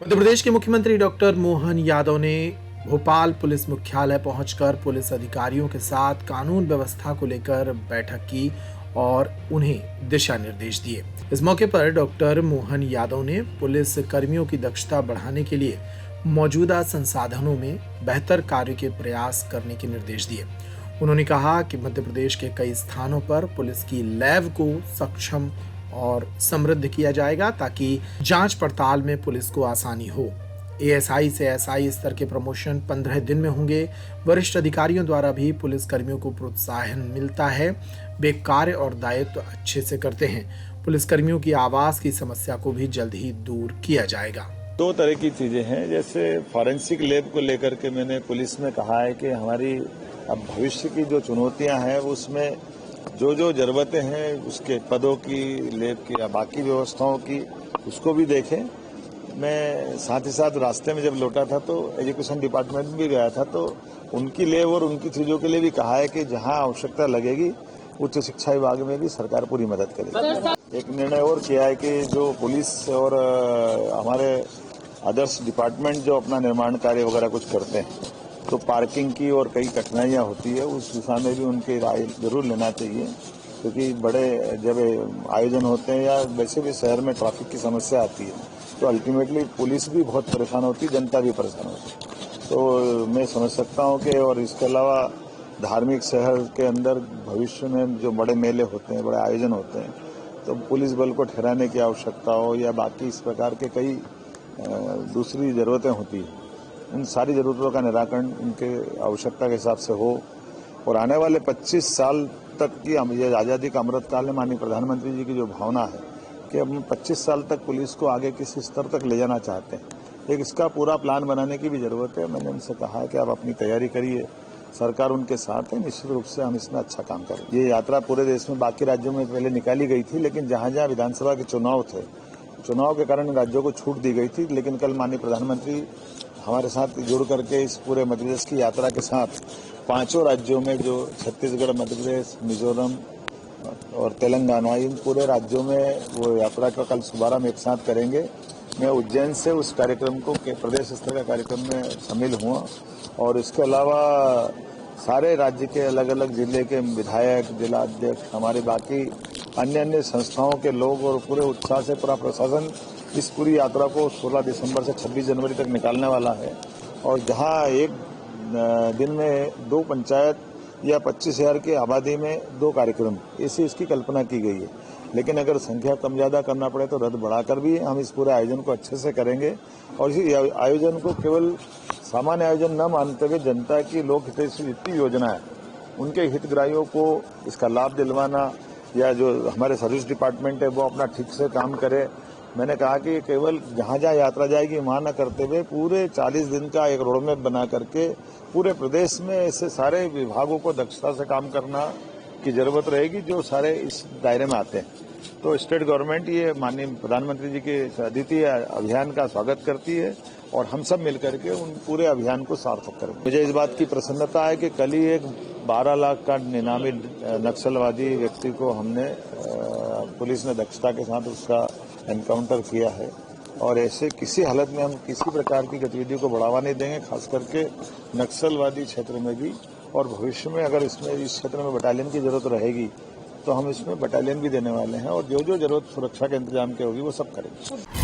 मध्य प्रदेश के मुख्यमंत्री डॉक्टर मोहन यादव ने भोपाल पुलिस मुख्यालय पहुंचकर पुलिस अधिकारियों के साथ कानून व्यवस्था को लेकर बैठक की और उन्हें दिशा निर्देश दिए। इस मौके पर डॉक्टर मोहन यादव ने पुलिस कर्मियों की दक्षता बढ़ाने के लिए मौजूदा संसाधनों में बेहतर कार्य के प्रयास करने के निर्देश दिए। उन्होंने कहा कि मध्य प्रदेश के कई स्थानों पर पुलिस की लैब को सक्षम और समृद्ध किया जाएगा ताकि जांच पड़ताल में पुलिस को आसानी हो। एएसआई से एसआई स्तर के प्रमोशन 15 दिन में होंगे। वरिष्ठ अधिकारियों द्वारा भी पुलिस कर्मियों को प्रोत्साहन मिलता है। वे कार्य और दायित्व अच्छे से करते हैं। पुलिस कर्मियों की आवास की समस्या को भी जल्द ही दूर किया जाएगा। दो तरह की चीजें हैं, जैसे फॉरेंसिक लैब को लेकर के मैंने पुलिस में कहा है कि हमारी अब भविष्य की जो चुनौतियां हैं उसमें जो जो जरूरतें हैं उसके पदों की, लैब की या बाकी व्यवस्थाओं की, उसको भी देखें। मैं साथ ही साथ रास्ते में जब लौटा था तो एजुकेशन डिपार्टमेंट में भी गया था, तो उनकी लैब और उनकी चीजों के लिए भी कहा है कि जहां आवश्यकता लगेगी उच्च शिक्षा विभाग में भी सरकार पूरी मदद करेगी। एक निर्णय और किया है कि जो पुलिस और हमारे अदर्स डिपार्टमेंट जो अपना निर्माण कार्य वगैरह कुछ करते हैं तो पार्किंग की और कई कठिनाइयां होती है, उस दिशा में भी उनकी राय जरूर लेना चाहिए, क्योंकि बड़े जब आयोजन होते हैं या वैसे भी शहर में ट्रैफिक की समस्या आती है तो अल्टीमेटली पुलिस भी बहुत परेशान होती है, जनता भी परेशान होती है। तो मैं समझ सकता हूं कि और इसके अलावा धार्मिक शहर के अंदर भविष्य में जो बड़े मेले होते हैं, बड़े आयोजन होते हैं, तो पुलिस बल को ठहराने की आवश्यकता हो या बाकी इस प्रकार के कई दूसरी जरूरतें होती है, उन सारी जरूरतों का निराकरण उनके आवश्यकता के हिसाब से हो। और आने वाले 25 साल तक की ये आज़ादी का अमृतकाल में माननीय प्रधानमंत्री जी की जो भावना है कि हम 25 साल तक पुलिस को आगे किस स्तर तक ले जाना चाहते हैं, एक इसका पूरा प्लान बनाने की भी जरूरत है। मैंने उनसे कहा है कि आप अपनी तैयारी करिए, सरकार उनके साथ है, निश्चित रूप से हम इसमें अच्छा काम करें। ये यात्रा पूरे देश में बाकी राज्यों में पहले निकाली गई थी, लेकिन जहां जहां विधानसभा के चुनाव थे, चुनाव के कारण राज्यों को छूट दी गई थी, लेकिन कल माननीय प्रधानमंत्री हमारे साथ जुड़ करके इस पूरे मध्य प्रदेश की यात्रा के साथ 5 राज्यों में, जो छत्तीसगढ़, मध्य प्रदेश, मिजोरम और तेलंगाना, इन पूरे राज्यों में वो यात्रा का कल शुभारंभ एक साथ करेंगे। मैं उज्जैन से उस कार्यक्रम को प्रदेश स्तर का कार्यक्रम में शामिल हुआ और इसके अलावा सारे राज्य के अलग अलग जिले के विधायक, जिला अध्यक्ष, हमारे बाकी अन्य संस्थाओं के लोग और पूरे उत्साह से पूरा प्रशासन इस पूरी यात्रा को 16 दिसंबर से 26 जनवरी तक निकालने वाला है। और जहां एक दिन में 2 पंचायत या 25,000 की आबादी में 2 कार्यक्रम, ऐसी इसकी कल्पना की गई है। लेकिन अगर संख्या कम ज्यादा करना पड़े तो रद्द बढ़ाकर भी हम इस पूरे आयोजन को अच्छे से करेंगे। और इस आयोजन को केवल सामान्य आयोजन न मानते हुए जनता की लोक हितैषी जितनी योजना है उनके हितग्राहियों को इसका लाभ दिलवाना, या जो हमारे सर्विस डिपार्टमेंट है वो अपना ठीक से काम करे। मैंने कहा कि केवल जहां जहां यात्रा जाएगी वहां न करते हुए पूरे 40 दिन का एक रोडमैप बना करके पूरे प्रदेश में ऐसे सारे विभागों को दक्षता से काम करना की जरूरत रहेगी जो सारे इस दायरे में आते हैं। तो स्टेट गवर्नमेंट ये माननीय प्रधानमंत्री जी के अद्वितीय अभियान का स्वागत करती है और हम सब मिलकर के उन पूरे अभियान को सार्थक करेंगे। मुझे इस बात की प्रसन्नता है कि कल ही एक 12 लाख का इनामी नक्सलवादी व्यक्ति को हमने पुलिस ने दक्षता के साथ उसका एनकाउंटर किया है। और ऐसे किसी हालत में हम किसी प्रकार की गतिविधियों को बढ़ावा नहीं देंगे, खास करके नक्सलवादी क्षेत्र में भी। और भविष्य में अगर इसमें इस क्षेत्र में बटालियन की जरूरत रहेगी तो हम इसमें बटालियन भी देने वाले हैं और जो जो जरूरत सुरक्षा के इंतजाम की होगी वो सब करेंगे।